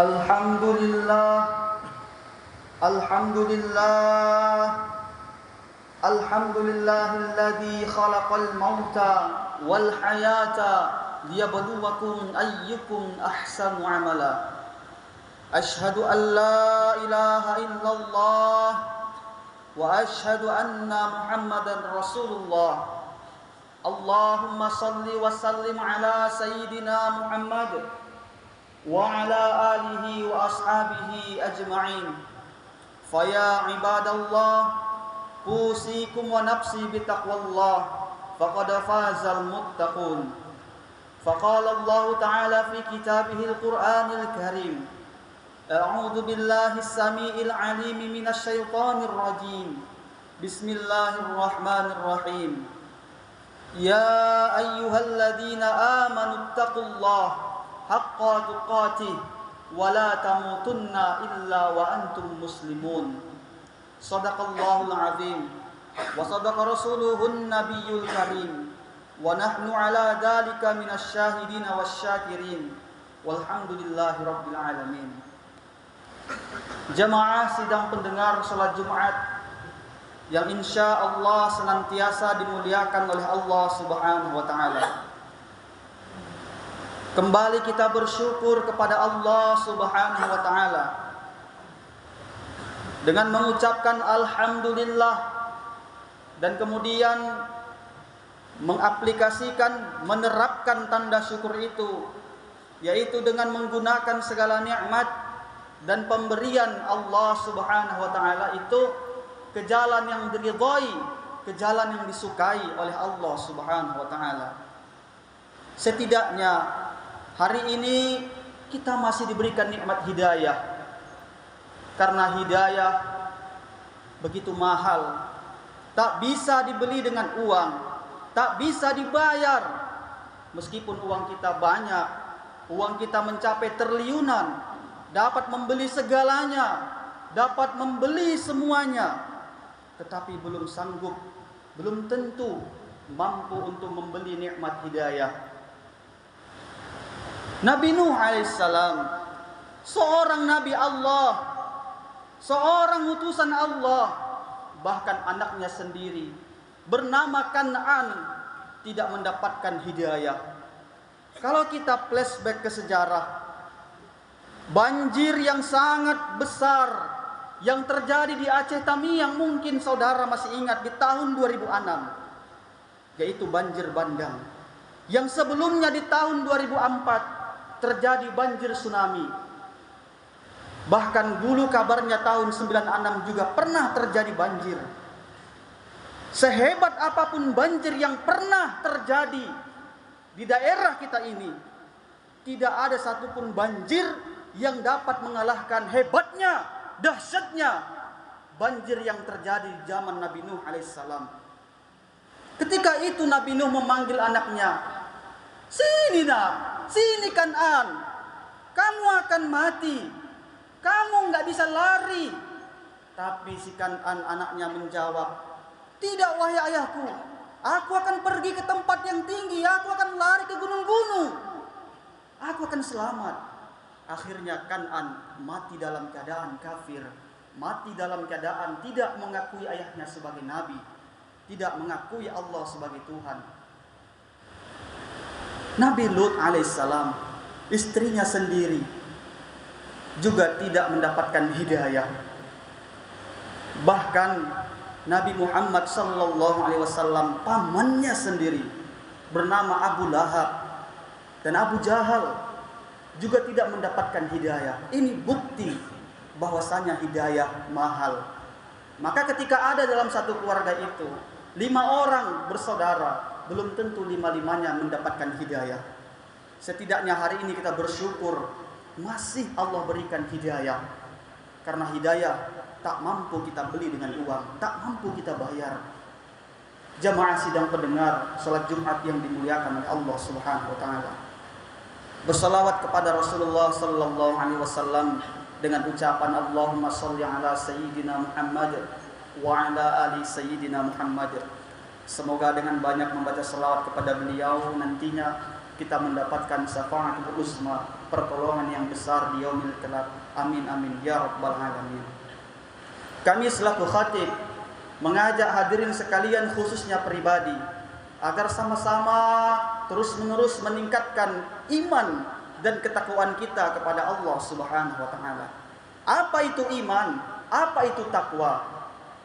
Alhamdulillah, Alhamdulillah, Alhamdulillahilladzi khalaqal mauta wal hayata liyabluwakum ayyukum ahsanu amala. Ashhadu an la ilaha illallah wa ashhadu anna Muhammadan Rasulullah. Allahumma salli wa sallim ala sayyidina Muhammad wa ala alihi wa ashabihi ajma'in. Faya ibadallah, usikum wa nafsi bitaqwallah, faqad fazal muttaqun. Faqala Allah Ta'ala fi kitabihil Qur'anil Karim, a'udzu billahi as-sami'il 'alim minasy syaithanir rajim. Bismillahirrahmanirrahim. Ya ayyuhalladzina amanu taqullaha haqqa tuqatih wa la tamutunna illa wa antum muslimun. Shadaqallahul azim wa sadaqa rasuluhun nabiyyul karim wa nahnu ala dzalika minasy syahidin wasyakirin walhamdulillahi rabbil alamin. Jamaah sidang pendengar salat Jumat yang insyaallah senantiasa dimuliakan oleh Allah Subhanahu wa taala. Kembali kita bersyukur kepada Allah Subhanahu wa taala dengan mengucapkan alhamdulillah dan kemudian mengaplikasikan, menerapkan tanda syukur itu, yaitu dengan menggunakan segala nikmat dan pemberian Allah Subhanahu wa taala itu ke jalan yang diridhai, ke jalan yang disukai oleh Allah Subhanahu wa taala. Setidaknya hari ini kita masih diberikan nikmat hidayah. Karena hidayah begitu mahal, tak bisa dibeli dengan uang, tak bisa dibayar. Meskipun uang kita banyak, uang kita mencapai triliunan, dapat membeli segalanya, dapat membeli semuanya, tetapi belum sanggup, belum tentu mampu untuk membeli nikmat hidayah. Nabi Nuh alaihissalam, seorang Nabi Allah, seorang utusan Allah, bahkan anaknya sendiri bernama Kan'an tidak mendapatkan hidayah. Kalau kita flashback ke sejarah, banjir yang sangat besar yang terjadi di Aceh Tamiang, mungkin saudara masih ingat, di tahun 2006, yaitu banjir bandang. Yang sebelumnya di tahun 2004 terjadi banjir tsunami. Bahkan dulu kabarnya tahun 96 juga pernah terjadi banjir. Sehebat apapun banjir yang pernah terjadi di daerah kita ini, tidak ada satupun banjir yang dapat mengalahkan hebatnya, dahsyatnya banjir yang terjadi di zaman Nabi Nuh alaihissalam. Ketika itu Nabi Nuh memanggil anaknya, "Sini nak, sini Kan'an, kamu akan mati, kamu nggak bisa lari." Tapi si Kan'an anaknya menjawab, "Tidak wahai ayahku, aku akan pergi ke tempat yang tinggi, aku akan lari ke gunung-gunung, aku akan selamat." Akhirnya Kan'an mati dalam keadaan kafir, mati dalam keadaan tidak mengakui ayahnya sebagai nabi, tidak mengakui Allah sebagai Tuhan. Nabi Lut alaihissalam, istrinya sendiri juga tidak mendapatkan hidayah. Bahkan Nabi Muhammad sallallahu alaihi wasallam, pamannya sendiri bernama Abu Lahab dan Abu Jahal juga tidak mendapatkan hidayah. Ini bukti bahwasanya hidayah mahal. Maka ketika ada dalam satu keluarga itu 5 orang bersaudara, belum tentu 5-5-nya mendapatkan hidayah. Setidaknya hari ini kita bersyukur masih Allah berikan hidayah. Karena hidayah tak mampu kita beli dengan uang, tak mampu kita bayar. Jamaah sidang pendengar salat Jumat yang dimuliakan oleh Allah Subhanahu wa taala, bersalawat kepada Rasulullah sallallahu alaihi wasallam dengan ucapan Allahumma shalli ala sayyidina Muhammad wa ala ali sayyidina Muhammad. Semoga dengan banyak membaca selawat kepada beliau nantinya kita mendapatkan syafaatul uzma, pertolongan yang besar di yaumil kelak. Amin amin ya rabbal alamin. Kami selaku khatib mengajak hadirin sekalian khususnya pribadi agar sama-sama terus-menerus meningkatkan iman dan ketakwaan kita kepada Allah Subhanahu wa taala. Apa itu iman? Apa itu takwa?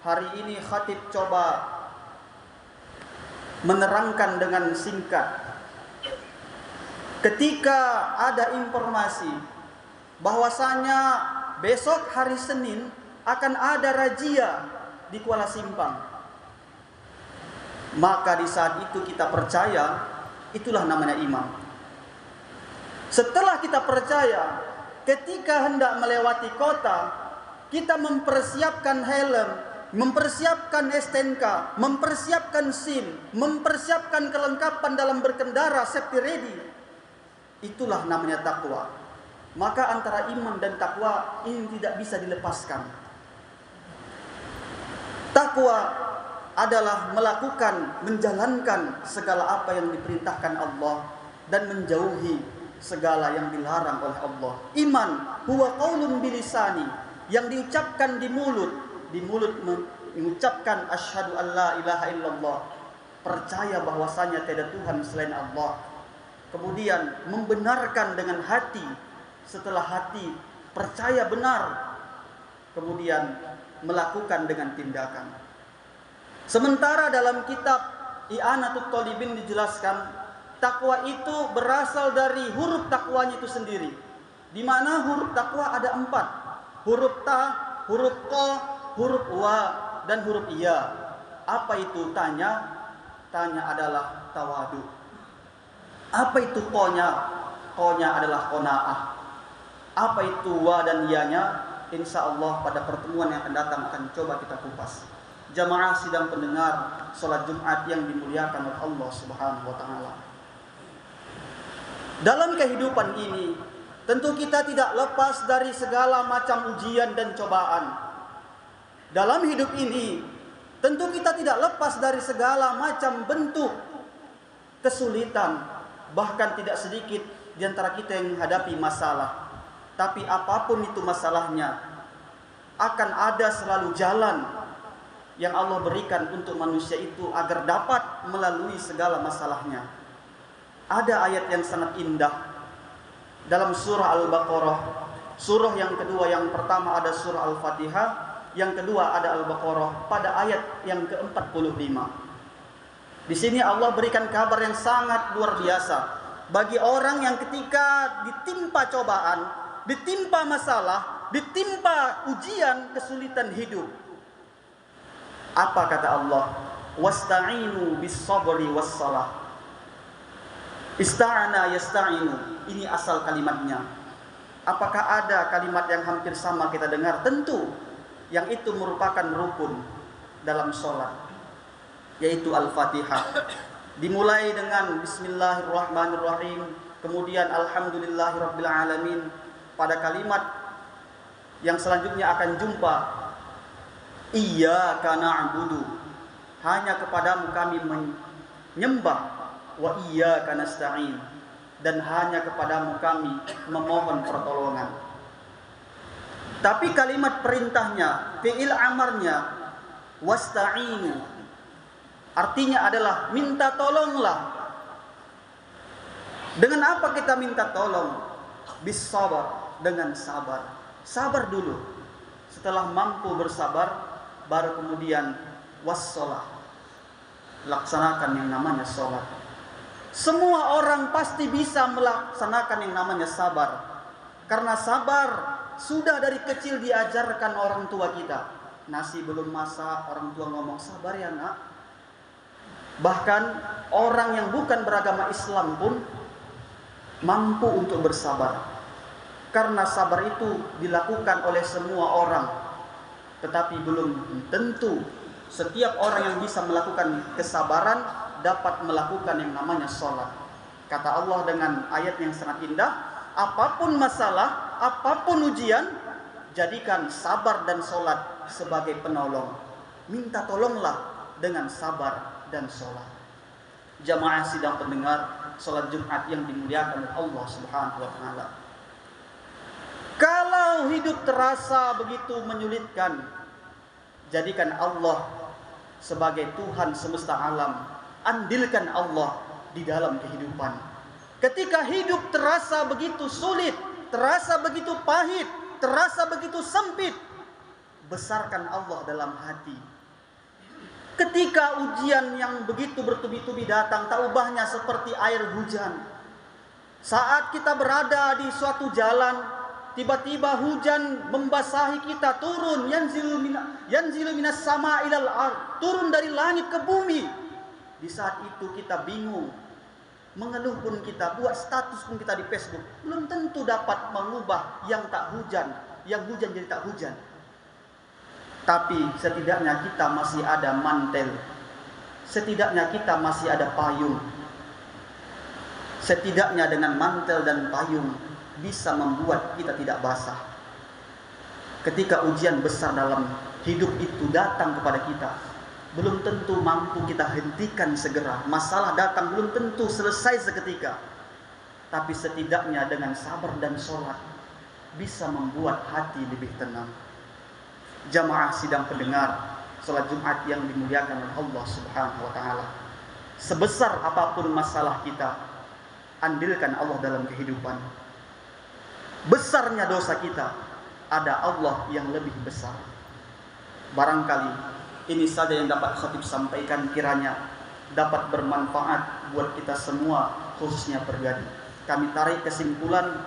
Hari ini khatib coba menerangkan dengan singkat. Ketika ada informasi bahwasanya besok hari Senin akan ada razia di Kuala Simpang, maka di saat itu kita percaya, itulah namanya iman. Setelah kita percaya, ketika hendak melewati kota, kita mempersiapkan helm, mempersiapkan STNK, mempersiapkan SIM, mempersiapkan kelengkapan dalam berkendara, safety ready. Itulah namanya takwa. Maka antara iman dan takwa ini tidak bisa dilepaskan. Takwa adalah melakukan, menjalankan segala apa yang diperintahkan Allah dan menjauhi segala yang dilarang oleh Allah. Iman huwa qaulun bilisani, yang diucapkan di mulut mengucapkan asyhadu alla ilaha illallah, percaya bahwasanya tiada Tuhan selain Allah. Kemudian membenarkan dengan hati, setelah hati percaya benar, kemudian melakukan dengan tindakan. Sementara dalam kitab I'anatul Talibin dijelaskan, takwa itu berasal dari huruf takwanya itu sendiri, di mana huruf takwa ada 4, huruf ta, huruf ko, huruf wa, dan huruf iya. Apa itu tanya? Tanya adalah tawadu. Apa itu konya? Konya adalah qanaah. Apa itu wa dan iyanya? Insya Allah pada pertemuan yang akan datang akan coba kita kupas. Jamaah sidang pendengar salat Jumat yang dimuliakan oleh Allah Subhanahu wa taala. Dalam kehidupan ini, tentu kita tidak lepas dari segala macam ujian dan cobaan. Dalam hidup ini, tentu kita tidak lepas dari segala macam bentuk kesulitan. Bahkan tidak sedikit di antara kita yang menghadapi masalah. Tapi apapun itu masalahnya, akan ada selalu jalan yang Allah berikan untuk manusia itu agar dapat melalui segala masalahnya. Ada ayat yang sangat indah dalam surah Al-Baqarah. Surah yang kedua, yang pertama ada surah Al-Fatihah, yang kedua ada Al-Baqarah pada ayat yang ke-45. Di sini Allah berikan kabar yang sangat luar biasa bagi orang yang ketika ditimpa cobaan, ditimpa masalah, ditimpa ujian, kesulitan hidup. Apa kata Allah? Wasta'inu bis-sabri was-shalah. Ista'ana yasta'inu. Ini asal kalimatnya. Apakah ada kalimat yang hampir sama kita dengar? Tentu. Yang itu merupakan rukun dalam sholat, yaitu Al-Fatihah. Dimulai dengan Bismillahirrahmanirrahim, kemudian Alhamdulillahirabbil alamin. Pada kalimat yang selanjutnya akan jumpa Iyyaka na'budu, hanya kepadamu kami menyembah, wa iyyaka nasta'in, dan hanya kepadamu kami memohon pertolongan. Tapi kalimat perintahnya, fi'il amarnya, wasta'inu, artinya adalah minta tolonglah. Dengan apa kita minta tolong? Bis-sabar, dengan sabar. Sabar dulu. Setelah mampu bersabar, baru kemudian was-shalah, laksanakan yang namanya sholat. Semua orang pasti bisa melaksanakan yang namanya sabar, karena sabar sudah dari kecil diajarkan orang tua kita. Nasi belum masak, orang tua ngomong sabar ya nak. Bahkan orang yang bukan beragama Islam pun mampu untuk bersabar, karena sabar itu dilakukan oleh semua orang. Tetapi belum tentu setiap orang yang bisa melakukan kesabaran dapat melakukan yang namanya sholat. Kata Allah dengan ayat yang sangat indah, apapun masalah, apapun ujian, jadikan sabar dan sholat sebagai penolong. Minta tolonglah dengan sabar dan sholat. Jamaah sidang pendengar, salat Jumat yang dimuliakan oleh Allah Subhanahu wa taala. Kalau hidup terasa begitu menyulitkan, jadikan Allah sebagai Tuhan semesta alam. Andilkan Allah di dalam kehidupan. Ketika hidup terasa begitu sulit, terasa begitu pahit, terasa begitu sempit, besarkan Allah dalam hati. Ketika ujian yang begitu bertubi-tubi datang, tak ubahnya seperti air hujan. Saat kita berada di suatu jalan, tiba-tiba hujan membasahi kita, turun yanzilu minas sama ilal ard, turun dari langit ke bumi. Di saat itu kita bingung, mengeluh pun kita, buat status pun kita di Facebook, belum tentu dapat mengubah yang tak hujan, yang hujan jadi tak hujan. Tapi setidaknya kita masih ada mantel, setidaknya kita masih ada payung. Setidaknya dengan mantel dan payung bisa membuat kita tidak basah. Ketika ujian besar dalam hidup itu datang kepada kita, belum tentu mampu kita hentikan segera. Masalah datang belum tentu selesai seketika. Tapi setidaknya dengan sabar dan sholat bisa membuat hati lebih tenang. Jamaah sidang pendengar salat Jumat yang dimuliakan oleh Allah Subhanahu wa taala. Sebesar apapun masalah kita, andilkan Allah dalam kehidupan. Besarnya dosa kita, ada Allah yang lebih besar. Barangkali ini saja yang dapat khatib sampaikan, kiranya dapat bermanfaat buat kita semua, khususnya pribadi. Kami tarik kesimpulan,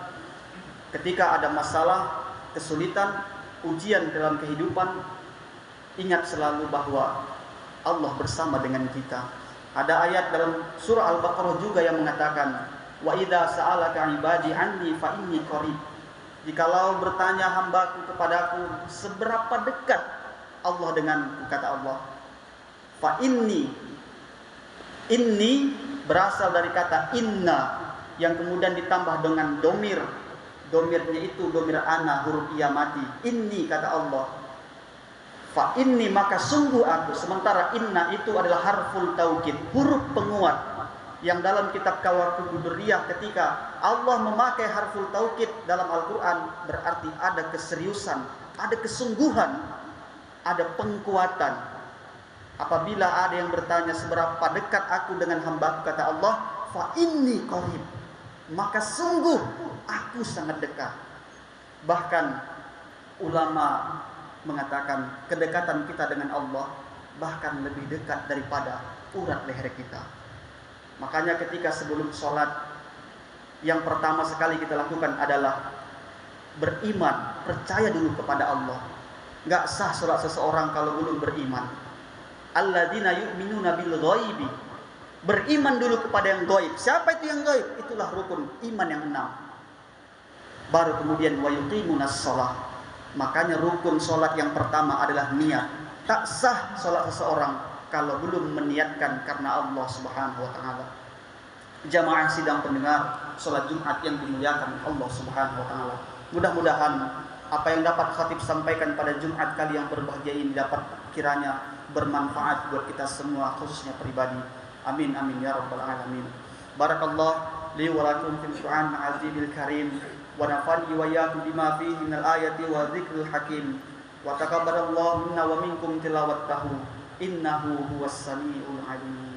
ketika ada masalah, kesulitan, ujian dalam kehidupan, ingat selalu bahwa Allah bersama dengan kita. Ada ayat dalam surah Al-Baqarah juga yang mengatakan, wa idza sa'alaka ibadi anni fa inni qarib. Jikalau bertanya hambaku kepadaku, seberapa dekat Allah denganku, kata Allah. Fa inni berasal dari kata inna yang kemudian ditambah dengan domir. Domirnya itu domir ana, huruf iya mati. Inni, kata Allah. Fa inni, maka sungguh aku. Sementara inna itu adalah harful taukid, huruf penguat. Yang dalam kitab Kawaakib Durriyah, ketika Allah memakai harful taukid dalam Al-Quran, berarti ada keseriusan, ada kesungguhan, ada penguatan. Apabila ada yang bertanya seberapa dekat aku dengan hambaku, kata Allah, fa inni qarib, maka sungguh aku sangat dekat. Bahkan ulama mengatakan kedekatan kita dengan Allah bahkan lebih dekat daripada urat leher kita. Makanya ketika sebelum sholat, yang pertama sekali kita lakukan adalah beriman, percaya dulu kepada Allah. Gak sah sholat seseorang kalau belum beriman. Alladzina yu'minuna bil ghaibi, beriman dulu kepada yang gaib. Siapa itu yang gaib? Itulah rukun iman yang 6. Baru kemudian wa yuqimunas shalah. Makanya rukun sholat yang pertama adalah niat. Tak sah sholat seseorang kalau belum meniatkan karena Allah Subhanahu wa taala. Jamaah sidang pendengar salat Jumat yang dimuliakan Allah Subhanahu wa taala. Mudah-mudahan apa yang dapat khatib sampaikan pada Jumat kali yang berbahagia ini dapat kiranya bermanfaat buat kita semua, khususnya pribadi. Amin amin ya rabbal alamin. Barakallah li wa lakum fil Qur'an azimil karim wa nafani wa iyyakum bima fihi minal ayati wa dzikril hakim. Wa taqabbalallahu minna wa minkum tilawatahu. Innahu huwas samiul alim.